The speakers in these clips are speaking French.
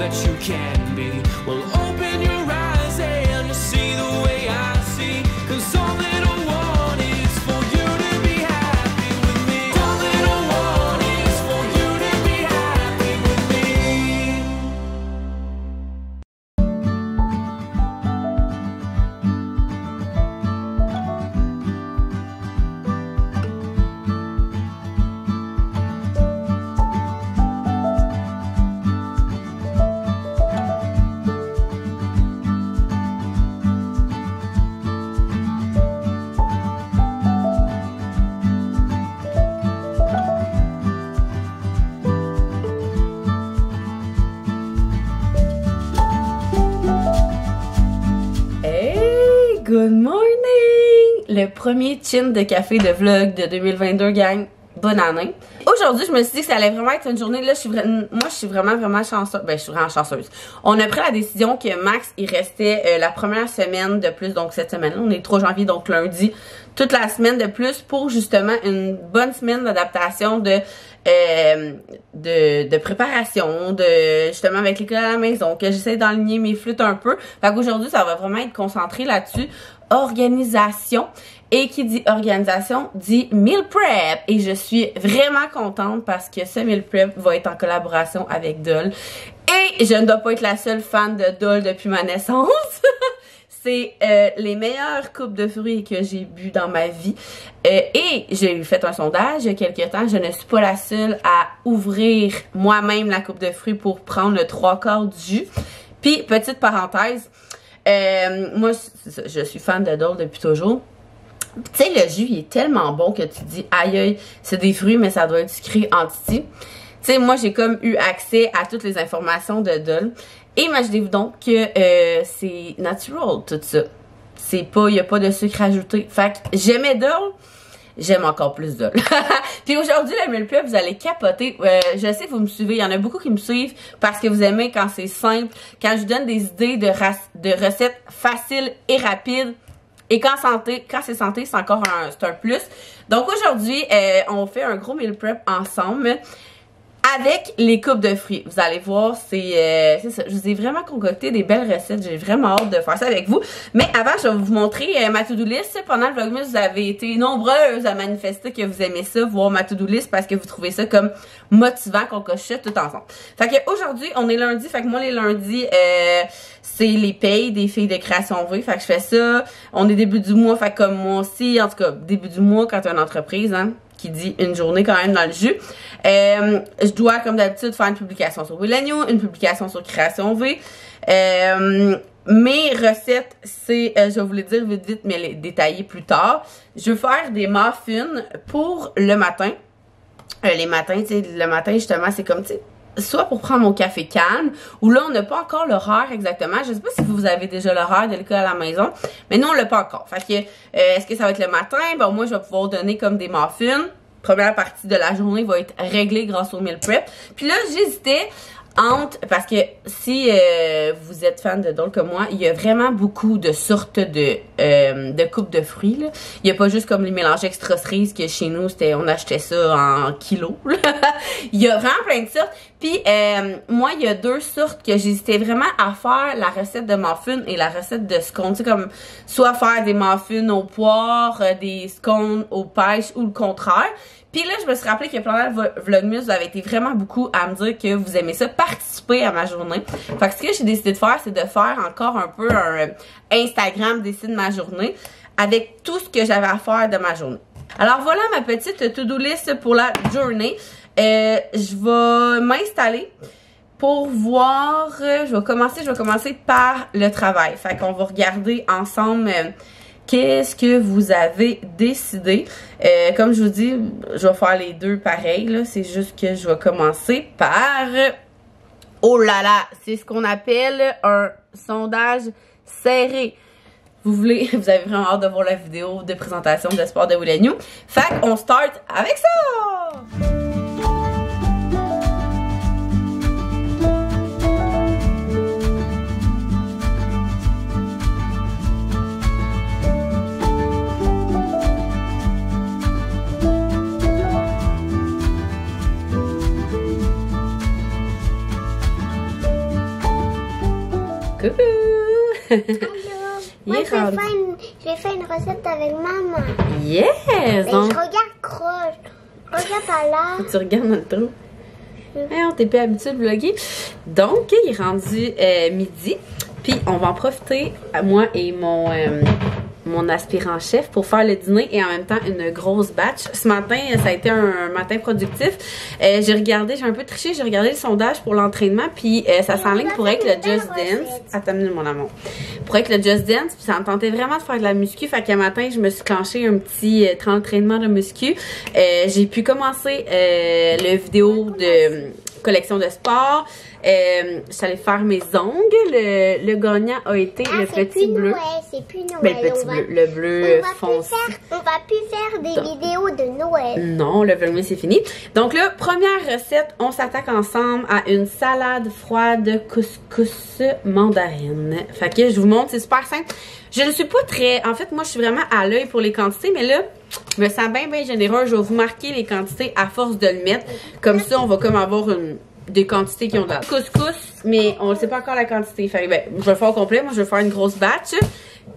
that you can be. Well, open your eyes and you'll see the way I see. 'Cause all that I want is for you to be happy with me. All that I want is for you to be happy with me. Hey, good morning! Le premier chin de café de vlog de 2022, gang. Bonne année. Aujourd'hui, je me suis dit que ça allait vraiment être une journée. Là, moi, je suis vraiment chanceuse. Ben, je suis vraiment chanceuse. On a pris la décision que Max, il restait la première semaine de plus. Donc, cette semaine-là, on est le 3 janvier, donc lundi. Toute la semaine de plus pour justement une bonne semaine d'adaptation de préparation, de justement avec l'école à la maison, que j'essaie d'enligner mes flûtes un peu. Fait qu'aujourd'hui, ça va vraiment être concentré là-dessus. Organisation. Et qui dit organisation dit meal prep. Et je suis vraiment contente parce que ce meal prep va être en collaboration avec Dole. Et je ne dois pas être la seule fan de Dole depuis ma naissance. C'est les meilleures coupes de fruits que j'ai bu dans ma vie. Et j'ai fait un sondage il y a quelques temps. Je ne suis pas la seule à ouvrir moi-même la coupe de fruits pour prendre le 3/4 du jus. Puis, petite parenthèse, moi, je suis fan de Dole depuis toujours. Tu sais, le jus, il est tellement bon que tu dis, aïe aïe, c'est des fruits, mais ça doit être sucré en titi. Tu sais, moi, j'ai comme eu accès à toutes les informations de Dole. Et imaginez-vous donc que c'est natural, tout ça. C'est pas, il y a pas de sucre ajouté. Fait que j'aimais Dole, j'aime encore plus Dole. Puis aujourd'hui, le meal prep, vous allez capoter. Je sais que vous me suivez, il y en a beaucoup qui me suivent parce que vous aimez quand c'est simple, quand je vous donne des idées de recettes faciles et rapides. Et quand c'est santé, c'est encore un plus. Donc aujourd'hui, on fait un gros meal prep ensemble avec les coupes de fruits. Vous allez voir, c'est ça. Je vous ai vraiment concocté des belles recettes. J'ai vraiment hâte de faire ça avec vous. Mais avant, je vais vous montrer ma to-do list. Pendant le Vlogmas, vous avez été nombreuses à manifester que vous aimez ça, voir ma to-do list parce que vous trouvez ça comme motivant qu'on coche ça tout ensemble. Fait que aujourd'hui, on est lundi. Fait que moi, les lundis, c'est les payes des filles de Création V. Fait que je fais ça. On est début du mois. Fait que comme moi aussi, en tout cas, début du mois quand tu as une entreprise, hein, qui dit une journée quand même dans le jus. Je dois, comme d'habitude, faire une publication sur Willagno, une publication sur Création V. Mes recettes, c'est, je vais vous les dire vite, mais les détailler plus tard. Je veux faire des muffins pour le matin. Les matins, tu sais, le matin, justement, c'est comme, tu sais, soit pour prendre mon café calme, ou là, on n'a pas encore l'horaire exactement. Je sais pas si vous avez déjà l'horaire de l'école à la maison, mais nous, on l'a pas encore. Fait que, est-ce que ça va être le matin? Ben, moi, je vais pouvoir donner comme des muffins. Première partie de la journée va être réglée grâce au meal prep. Puis là, j'hésitais parce que si vous êtes fan de Dole comme moi, il y a vraiment beaucoup de sortes de coupes de fruits, là. Il n'y a pas juste comme les mélanges extra cerises que chez nous, on achetait ça en kilos. Il y a vraiment plein de sortes. Puis moi, il y a 2 sortes que j'hésitais vraiment à faire, la recette de muffins et la recette de scones. Tu sais, comme soit faire des muffins aux poires, des scones aux pêches ou le contraire. Puis là, je me suis rappelé que pendant le Vlogmas, vous avez été vraiment beaucoup à me dire que vous aimez ça, participer à ma journée. Fait que ce que j'ai décidé de faire, c'est de faire encore un peu un Instagram décide ma journée avec tout ce que j'avais à faire de ma journée. Alors voilà ma petite to-do list pour la journée. Je vais m'installer pour voir, je vais commencer par le travail. Fait qu'on va regarder ensemble qu'est-ce que vous avez décidé. Comme je vous dis, je vais faire les deux pareils, là. C'est juste que je vais commencer par, oh là là, c'est ce qu'on appelle un sondage serré. Vous avez vraiment hâte de voir la vidéo de présentation de sport de Willagno. Fait qu'on start avec ça! Coucou! Allô? Moi, Il est rendu. j'ai fait une recette avec maman. Yes! Mais Donc, je regarde croche. Regarde par là. tu regardes dans le trou. On t'es plus habitué de vlogger. Donc, il est rendu midi. Puis, on va en profiter, moi et mon aspirant-chef, pour faire le dîner et en même temps une grosse batch. Ce matin, ça a été un matin productif. J'ai un peu triché, j'ai regardé le sondage pour l'entraînement, puis ça s'enligne pour être le Just Dance. Attends une minute, mon amour. Pour être le Just Dance, puis ça me tentait vraiment de faire de la muscu. Fait qu'un matin, je me suis clenché un petit entraînement de muscu. J'ai pu commencer le vidéo de collection de sport. Je suis allée faire mes ongles. Le gagnant a été le petit bleu. C'est plus Noël. Ben, le petit bleu. Le bleu foncé. On va plus faire des vidéos de Noël. Non, le vlogmas c'est fini. Donc là, première recette, on s'attaque ensemble à une salade froide couscous mandarine. Fait que je vous montre, c'est super simple. Je ne suis pas très... En fait, moi, je suis vraiment à l'œil pour les quantités, mais là, je me sens bien généreux. Je vais vous marquer les quantités à force de le mettre. Comme ça, on va comme avoir des quantités qui ont de la couscous, mais on ne sait pas encore la quantité. Fait que, ben, je vais le faire au complet. Moi, je vais faire une grosse batch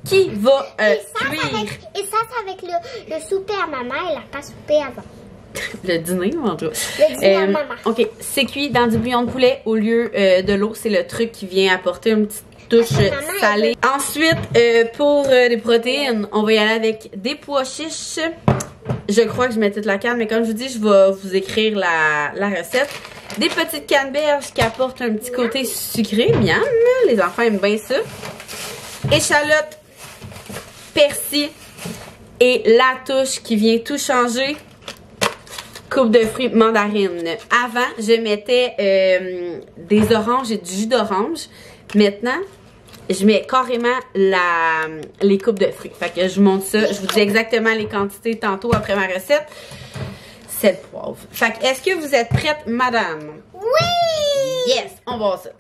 qui va cuire. Et ça, c'est avec le souper à maman. Elle n'a pas soupé avant. Le dîner, en tout cas. Le dîner à maman. OK, c'est cuit dans du bouillon de poulet au lieu de l'eau. C'est le truc qui vient apporter une petite touche salée. Ensuite, pour les protéines, on va y aller avec des pois chiches. Je crois que je mets toute la canne, mais comme je vous dis, je vais vous écrire la recette. Des petites canneberges qui apportent un petit côté sucré. Miam! Les enfants aiment bien ça. Échalotes, persil et la touche qui vient tout changer. Coupe de fruits mandarine. Avant, je mettais des oranges et du jus d'orange. Maintenant, je mets carrément les coupes de fruits. Fait que je monte ça. Je vous dis exactement les quantités tantôt après ma recette. C'est le poivre. Fait que, est-ce que vous êtes prête, madame? Oui! Yes! On va voir ça.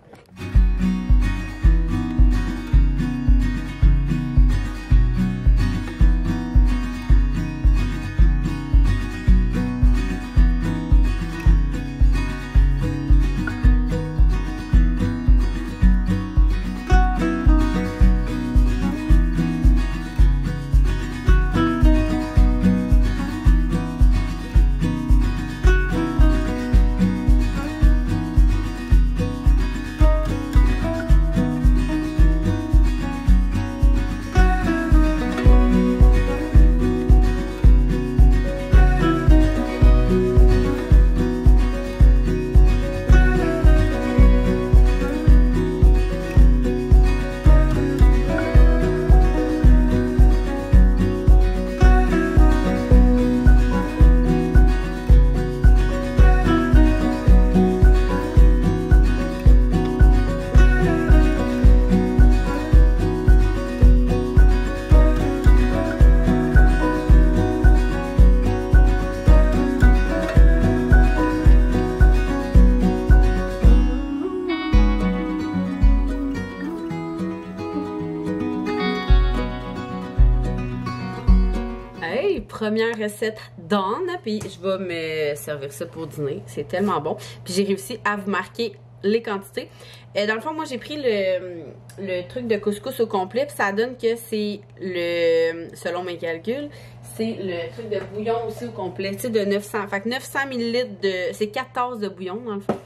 Première recette done, puis je vais me servir ça pour dîner. C'est tellement bon. Puis j'ai réussi à vous marquer les quantités. Dans le fond, moi, j'ai pris le truc de couscous au complet, puis ça donne que c'est selon mes calculs, c'est le truc de bouillon aussi au complet, tu sais, de 900. Fait que 900 ml c'est 4 tasses de bouillon, dans le fond,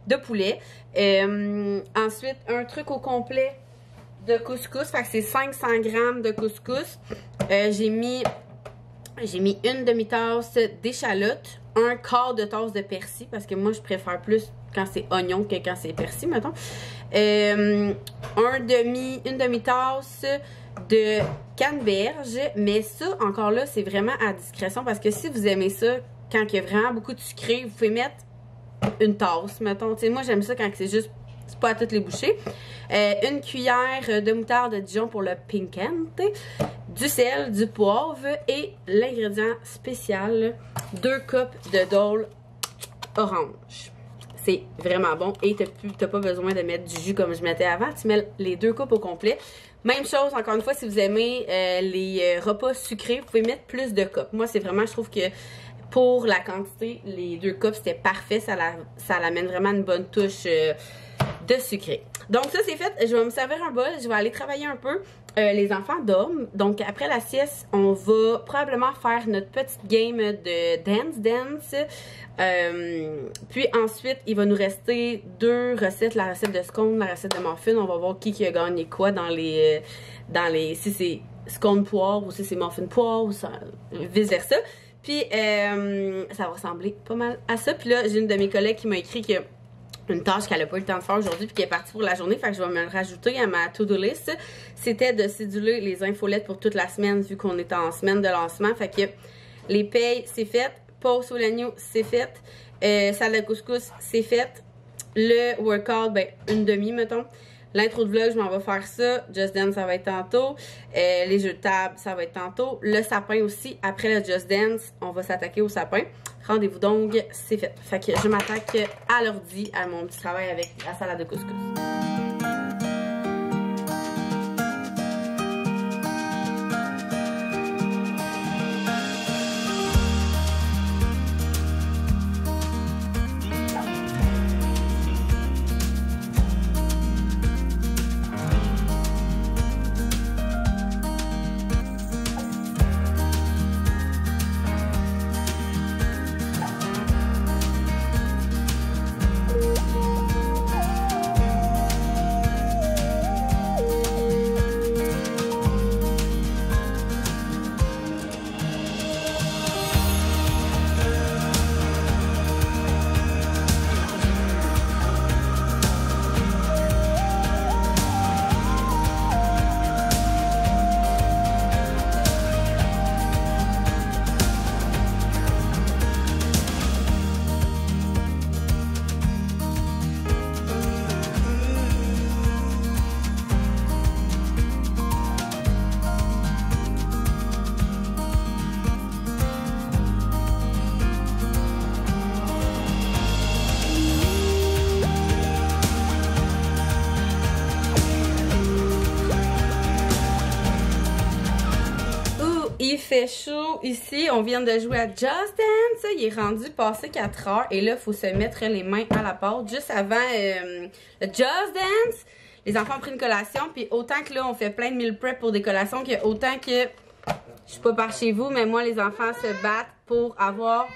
de poulet. Ensuite, un truc au complet de couscous, fait que c'est 500 grammes de couscous. J'ai mis une demi-tasse d'échalotes, un quart de tasse de persil, parce que moi, je préfère plus quand c'est oignon que quand c'est persil, mettons. Une demi-tasse de canneberge, mais ça, encore là, c'est vraiment à discrétion, parce que si vous aimez ça, quand il y a vraiment beaucoup de sucré, vous pouvez mettre une tasse, mettons. T'sais, moi, j'aime ça quand c'est juste, c'est pas à toutes les bouchées. Une cuillère de moutarde de Dijon pour le piquante, du sel, du poivre et l'ingrédient spécial, 2 cups de dôle orange. C'est vraiment bon et t'as pas besoin de mettre du jus comme je mettais avant. Tu mets les 2 coupes au complet. Même chose, encore une fois, si vous aimez les repas sucrés, vous pouvez mettre plus de cups. Moi, c'est vraiment, je trouve que pour la quantité, les 2 cups, c'était parfait. Ça l'amène vraiment une bonne touche de sucré. Donc ça c'est fait, je vais me servir un bol, je vais aller travailler un peu. Les enfants dorment, donc après la sieste, on va probablement faire notre petite game de dance. Puis ensuite, il va nous rester 2 recettes, la recette de scone, la recette de muffin. On va voir qui a gagné quoi dans les si c'est scone poire ou si c'est muffin poire ou ça, vice versa. Puis ça va ressembler pas mal à ça. Puis là, j'ai une de mes collègues qui m'a écrit que une tâche qu'elle a pas eu le temps de faire aujourd'hui puis qui est partie pour la journée, fait que je vais me le rajouter à ma to-do list. C'était de céduler les infolettes pour toute la semaine vu qu'on est en semaine de lancement. Fait que les payes, c'est fait. Pause au l'agneau, c'est fait. Salade de couscous, c'est fait. Le workout, ben une demi mettons. L'intro de vlog, je m'en vais faire ça. Just Dance, ça va être tantôt. Les jeux de table, ça va être tantôt. Le sapin aussi. Après le Just Dance, on va s'attaquer au sapin. Rendez-vous donc, c'est fait. Fait que je m'attaque à l'ordi, à mon petit travail avec la salade de couscous. Il fait chaud ici, on vient de jouer à Just Dance, il est rendu passé 4 heures et là il faut se mettre les mains à la pâte. Juste avant le Just Dance, les enfants ont pris une collation, puis autant que là on fait plein de meal prep pour des collations, que autant que, je suis pas par chez vous, mais moi les enfants se battent pour avoir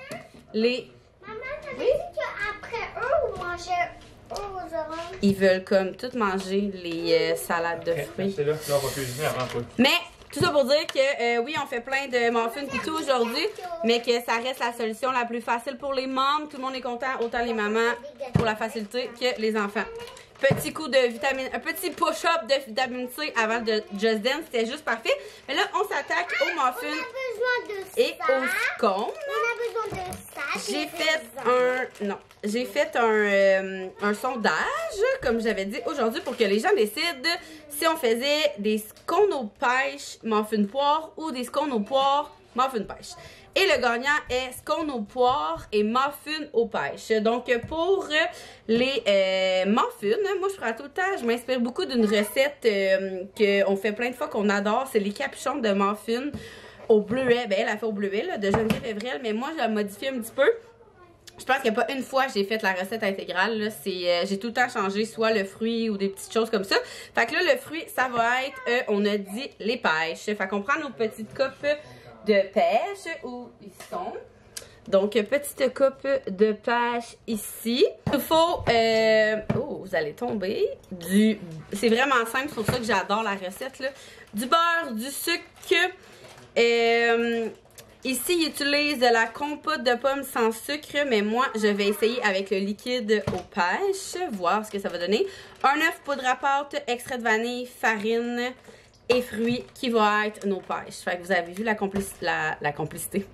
les... Maman, t'avais dit qu'après eux, on mangeait aux oranges. Ils veulent comme tout manger les salades de fruits. C'est là, on va cuisiner avant toi. Mais tout ça pour dire que oui, on fait plein de muffins et tout aujourd'hui, mais que ça reste la solution la plus facile pour les mômes. Tout le monde est content, autant les mamans pour la facilité que les enfants. Petit coup de vitamine, un petit push-up de vitamine C avant de Just Dance, c'était juste parfait. Mais là, on s'attaque aux muffins et aux scones. On a besoin de ça. J'ai fait un sondage, comme j'avais dit aujourd'hui, pour que les gens décident si on faisait des scones aux pêches, muffins poire, ou des scones aux poires, muffins pêche. Et le gagnant est scone aux poires et muffins aux pêches. Donc pour les muffins, moi je prends tout le temps, je m'inspire beaucoup d'une recette qu'on fait plein de fois qu'on adore. C'est les capuchons de muffins au bleuet. Ben elle a fait au bleuet là, de Geneviève Evrel, mais moi je la modifie un petit peu. Je pense qu'il n'y a pas une fois que j'ai fait la recette intégrale. J'ai tout le temps changé soit le fruit ou des petites choses comme ça. Fait que là, le fruit, ça va être, on a dit, les pêches. Fait qu'on prend nos petites coupes de pêche où ils sont. Donc, petite coupe de pêche ici. Il nous faut, oh, vous allez tomber, c'est vraiment simple, c'est pour ça que j'adore la recette, là. Du beurre, du sucre, ici, ils utilisent de la compote de pommes sans sucre, mais moi, je vais essayer avec le liquide aux pêches, voir ce que ça va donner. Un œuf, poudre à pâte, extrait de vanille, farine et fruits qui vont être nos pêches. Fait que vous avez vu la complicité.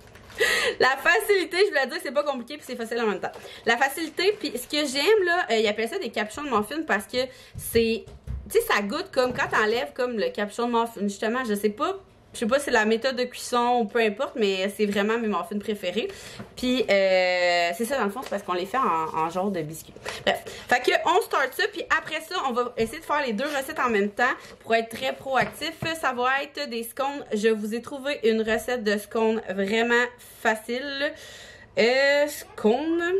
La facilité, je voulais dire que c'est pas compliqué puis c'est facile en même temps. La facilité, puis ce que j'aime là, ils appellent ça des capuchons de muffin parce que c'est, tu sais, ça goûte comme quand t'enlèves comme le capuchon de muffin, justement, je sais pas si c'est la méthode de cuisson ou peu importe, mais c'est vraiment mes muffins préférés. Puis c'est ça dans le fond, c'est parce qu'on les fait en genre de biscuits. Bref, fait que on start ça, puis après ça, on va essayer de faire les deux recettes en même temps pour être très proactif. Ça va être des scones. Je vous ai trouvé une recette de scones vraiment facile. Scones.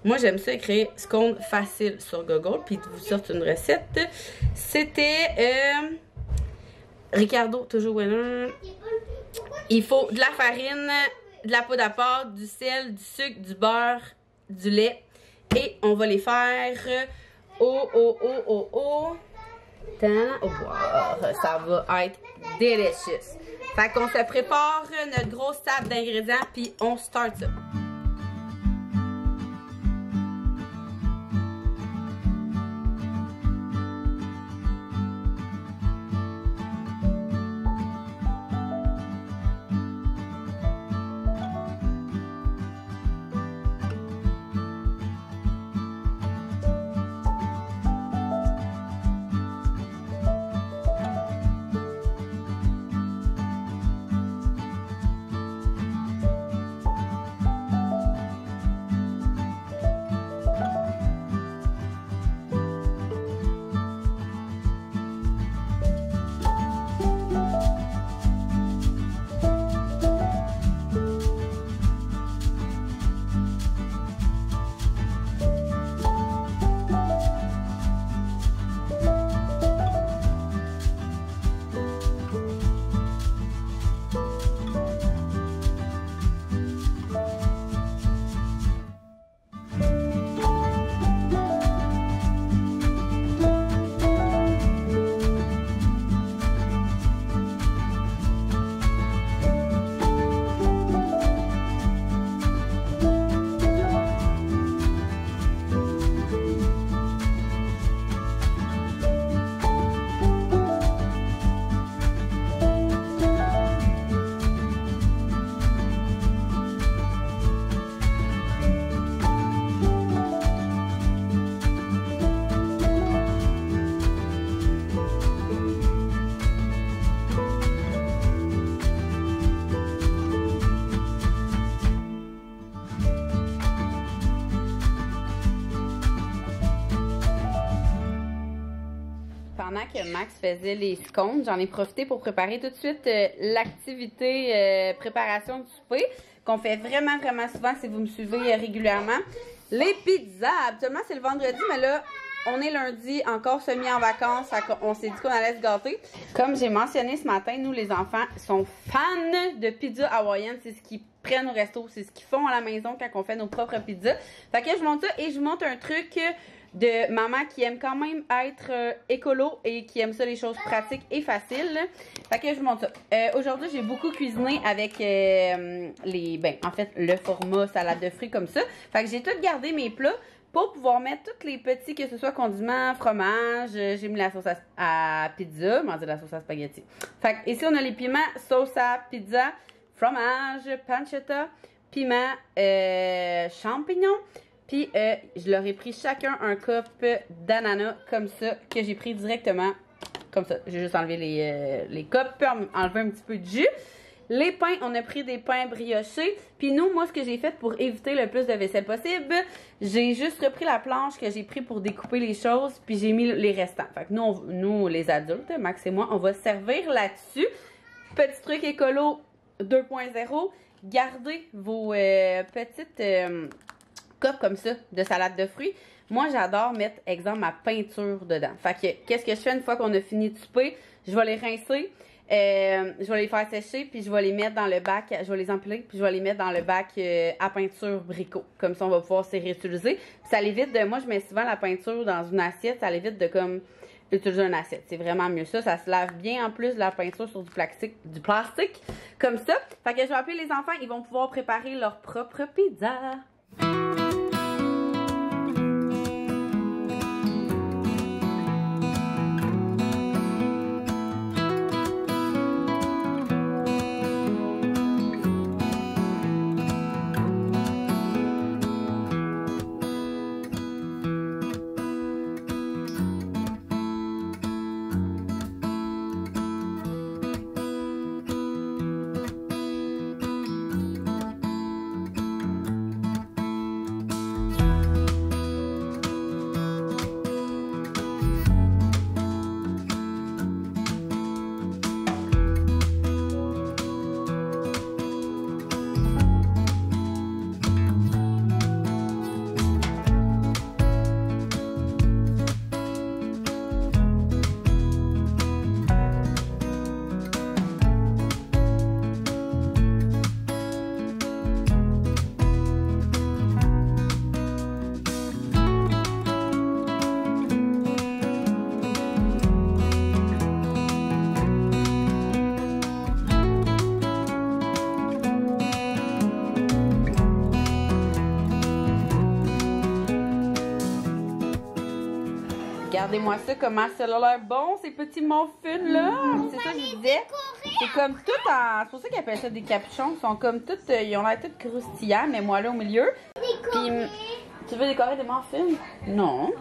Moi, j'aime ça écrire scone facile sur Google, puis vous sortent une recette. C'était Ricardo, toujours winner. Il faut de la farine, de la poudre à pâte, du sel, du sucre, du beurre, du lait. Et on va les faire au boire. Ça va être délicieux. Fait qu'on se prépare notre grosse table d'ingrédients, puis on start ça. Pendant que Max faisait les scones, j'en ai profité pour préparer tout de suite l'activité préparation du souper qu'on fait vraiment souvent si vous me suivez régulièrement. Les pizzas, habituellement c'est le vendredi, mais là on est lundi, encore semi en vacances, on s'est dit qu'on allait se gâter. Comme j'ai mentionné ce matin, nous les enfants sont fans de pizza hawaïenne, c'est ce qu'ils prennent au resto, c'est ce qu'ils font à la maison quand on fait nos propres pizzas. Fait que je monte ça et je vous montre un truc de maman qui aime quand même être écolo et qui aime ça les choses pratiques et faciles. Fait que je vous montre ça. Aujourd'hui, j'ai beaucoup cuisiné avec en fait, le format salade de fruits comme ça. Fait que j'ai tout gardé mes plats pour pouvoir mettre tous les petits, que ce soit condiments, fromage. J'ai mis la sauce à pizza, m'en dit la sauce à spaghetti. Fait que ici, on a les piments, sauce à pizza, fromage, pancetta, piment, champignons. Puis, je leur ai pris chacun un cup d'ananas comme ça, que j'ai pris directement comme ça. J'ai juste enlevé les cups, puis enlevé un petit peu de jus. Les pains, on a pris des pains briochés. Puis nous, moi, ce que j'ai fait pour éviter le plus de vaisselle possible, j'ai juste repris la planche que j'ai pris pour découper les choses, puis j'ai mis les restants. Fait que nous, les adultes, Max et moi, on va servir là-dessus. Petit truc écolo 2.0, gardez vos petites copes comme ça de salade de fruits. Moi, j'adore mettre, exemple, ma peinture dedans. Fait que, qu'est-ce que je fais une fois qu'on a fini de souper? Je vais les rincer. Je vais les faire sécher, puis je vais les mettre dans le bac, je vais les empiler, puis je vais les mettre dans le bac à peinture bricot. Comme ça, on va pouvoir se réutiliser. Puis ça l'évite de, moi je mets souvent la peinture dans une assiette, ça l'évite de comme utiliser une assiette. C'est vraiment mieux ça, ça se lave bien en plus la peinture sur du plastique, comme ça. Fait que je vais appeler les enfants, ils vont pouvoir préparer leur propre pizza. Regardez-moi ça, comment ça a l'air bon, ces petits muffins là. C'est ça que je disais. C'est comme tout en... C'est pour ça qu'ils appellent ça des capuchons. Ils sont comme tout... Ils ont l'air tout croustillants, mais moi là au milieu. Puis, tu veux décorer des muffins? Non.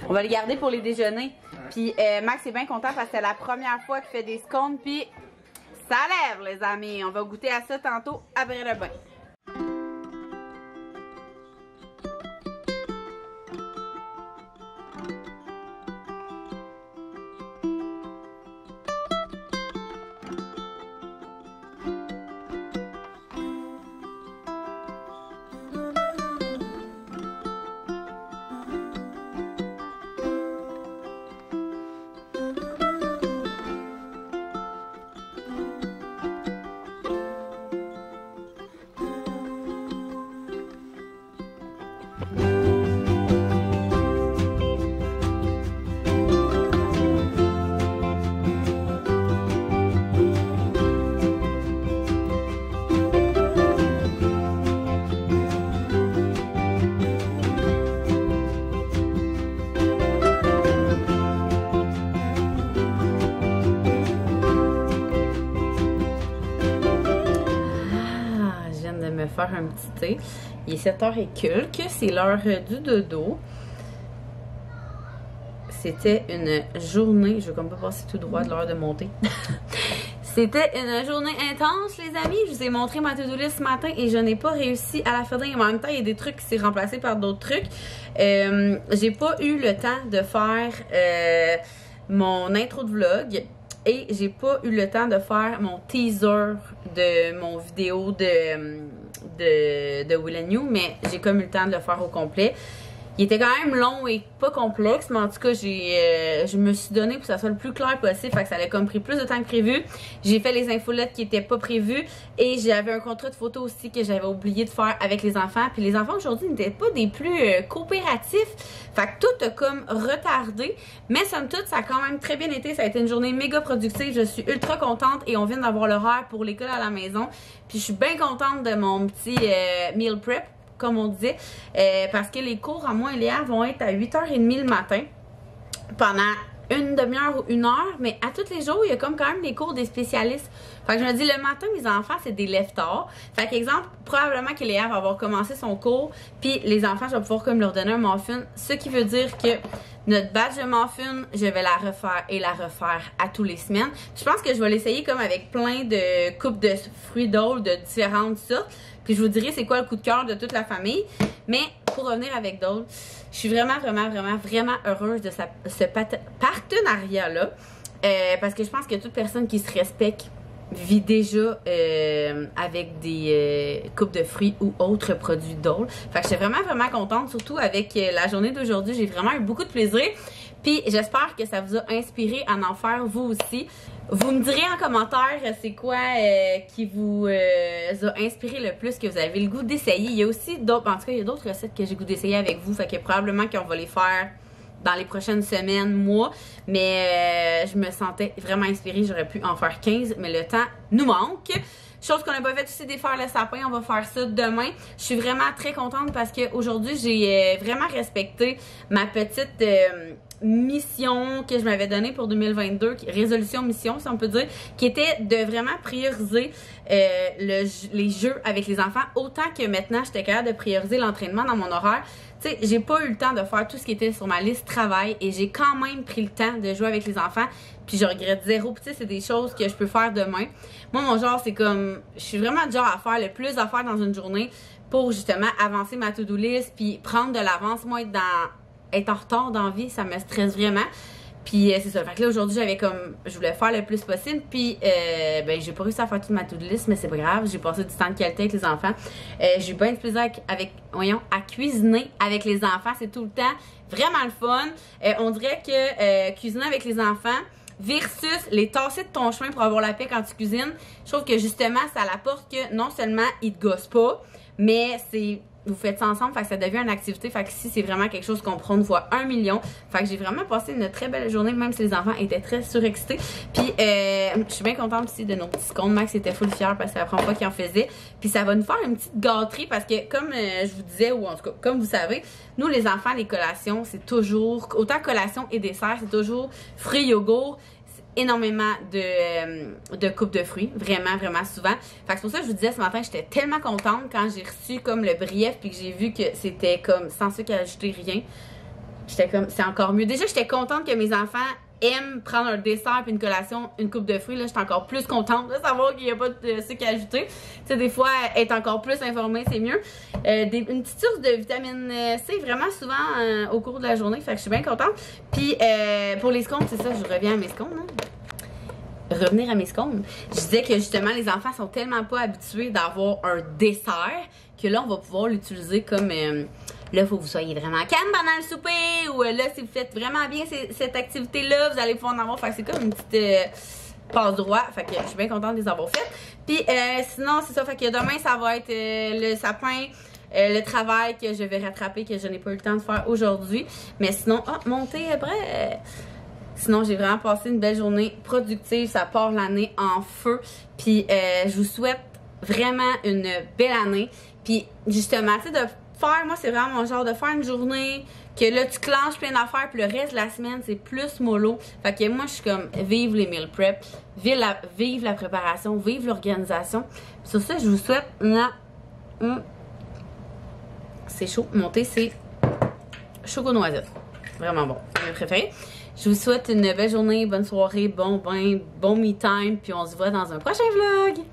On va les garder pour les déjeuners. Puis Max est bien content parce que c'est la première fois qu'il fait des scones. Puis ça lève les amis. On va goûter à ça tantôt après le bain. Faire un petit thé. Il est 7h et quelques, c'est l'heure du dodo. C'était une journée, je vais comme pas passer tout droit de l'heure de monter. C'était une journée intense les amis, je vous ai montré ma to-do list ce matin et je n'ai pas réussi à la finir. En même temps, il y a des trucs qui s'est remplacés par d'autres trucs. J'ai pas eu le temps de faire mon intro de vlog. Et j'ai pas eu le temps de faire mon teaser de mon vidéo de Will & You, mais j'ai comme eu le temps de le faire au complet. Il était quand même long et pas complexe, mais en tout cas, je me suis donné pour que ça soit le plus clair possible, fait que ça a comme pris plus de temps que prévu. J'ai fait les infolettes qui étaient pas prévues et j'avais un contrat de photo aussi que j'avais oublié de faire avec les enfants. Puis les enfants aujourd'hui n'étaient pas des plus coopératifs, fait que tout a comme retardé, mais somme toute, ça a quand même très bien été. Ça a été une journée méga productive, je suis ultra contente et on vient d'avoir l'horaire pour l'école à la maison. Puis je suis bien contente de mon petit meal prep, comme on disait, parce que les cours à moi et Léa vont être à 8h30 le matin pendant une demi-heure ou une heure, mais à tous les jours, il y a comme quand même les cours des spécialistes. Fait que je me dis, le matin, mes enfants, c'est des lève-tard. Fait qu'exemple, probablement que Léa va avoir commencé son cours, puis les enfants, je vais pouvoir comme leur donner un muffin, ce qui veut dire que notre batch de muffins, je vais la refaire et la refaire à tous les semaines. Je pense que je vais l'essayer comme avec plein de coupes de fruits d'eau de différentes sortes. Puis je vous dirai c'est quoi le coup de cœur de toute la famille. Mais pour revenir avec Dole, je suis vraiment heureuse de ce partenariat-là. Parce que je pense que toute personne qui se respecte vit déjà avec des coupes de fruits ou autres produits Dole. Fait que je suis vraiment contente, surtout avec la journée d'aujourd'hui. J'ai vraiment eu beaucoup de plaisir. Puis j'espère que ça vous a inspiré à en faire vous aussi. Vous me direz en commentaire c'est quoi qui vous a inspiré le plus, que vous avez le goût d'essayer. Il y a aussi d'autres, en tout cas il y a d'autres recettes que j'ai le goût d'essayer avec vous. Fait que probablement qu'on va les faire dans les prochaines semaines, mois. Mais je me sentais vraiment inspirée. J'aurais pu en faire 15, mais le temps nous manque. Chose qu'on n'a pas fait aussi, défaire le sapin, on va faire ça demain. Je suis vraiment très contente parce qu'aujourd'hui, j'ai vraiment respecté ma petite mission que je m'avais donnée pour 2022, résolution mission si on peut dire, qui était de vraiment prioriser les jeux avec les enfants, autant que maintenant j'étais capable de prioriser l'entraînement dans mon horaire. Tu sais, j'ai pas eu le temps de faire tout ce qui était sur ma liste travail et j'ai quand même pris le temps de jouer avec les enfants, puis je regrette zéro. Puis tu sais, c'est des choses que je peux faire demain. Moi, mon genre, c'est comme, je suis vraiment du genre à faire le plus à faire dans une journée pour justement avancer ma to-do list, puis prendre de l'avance. Moi, être en retard dans la vie, ça me stresse vraiment. Puis c'est ça. Fait que là, aujourd'hui, j'avais comme, je voulais faire le plus possible. Puis, ben, j'ai pas réussi à faire toute ma to-do list, mais c'est pas grave. J'ai passé du temps de qualité avec les enfants. J'ai eu bien de plaisir à cuisiner avec les enfants. C'est tout le temps vraiment le fun. On dirait que cuisiner avec les enfants versus les tasser de ton chemin pour avoir la paix quand tu cuisines, je trouve que justement, ça l'apporte que non seulement ils te gossent pas, mais c'est vous faites ça ensemble, fait que ça devient une activité. Fait que ici, c'est vraiment quelque chose qu'on prend une fois 1 million. Fait que j'ai vraiment passé une très belle journée, même si les enfants étaient très surexcités. Puis je suis bien contente aussi de nos petits scones. Max était full fier parce que c'est la première fois qu'il en faisait. Puis ça va nous faire une petite gâterie parce que comme je vous disais, ou en tout cas comme vous savez, nous les enfants, les collations, c'est toujours, autant collation et dessert, c'est toujours fruits, yogourt, énormément de coupes de fruits, vraiment souvent. Fait que c'est pour ça que je vous disais ce matin, j'étais tellement contente quand j'ai reçu comme le brief puis que j'ai vu que c'était comme sans sucre ajouté, rien. J'étais comme, c'est encore mieux. Déjà, j'étais contente que mes enfants aiment prendre un dessert puis une collation, une coupe de fruits. Là, j'étais encore plus contente de savoir qu'il n'y a pas de sucre ajouté. Tu sais, des fois, être encore plus informée, c'est mieux. Une petite source de vitamine C, vraiment souvent au cours de la journée. Fait que je suis bien contente. Puis, pour les scones, c'est ça, je reviens à mes scones, hein. Revenir à mes scones. Je disais que justement, les enfants sont tellement pas habitués d'avoir un dessert que là, on va pouvoir l'utiliser comme... là, il faut que vous soyez vraiment calme pendant le souper ou là, si vous faites vraiment bien cette activité-là, vous allez pouvoir en avoir. Fait que c'est comme une petite passe-droit. Fait que je suis bien contente de les avoir faites. Puis sinon, c'est ça. Fait que demain, ça va être le sapin, le travail que je vais rattraper, que je n'ai pas eu le temps de faire aujourd'hui. Mais sinon, monter après... Sinon, j'ai vraiment passé une belle journée productive. Ça part l'année en feu. Puis, je vous souhaite vraiment une belle année. Puis, justement, tu sais, de faire, moi, c'est vraiment mon genre de faire une journée que là, tu clenches plein d'affaires. Puis, le reste de la semaine, c'est plus mollo. Fait que moi, je suis comme, vive les meal prep. Vive la préparation. Vive l'organisation. Sur ça, je vous souhaite c'est chaud. Mon thé, c'est choco noisette. Vraiment bon. C'est mon préféré. Je vous souhaite une belle journée, bonne soirée, bon bain, bon me time, puis on se voit dans un prochain vlog!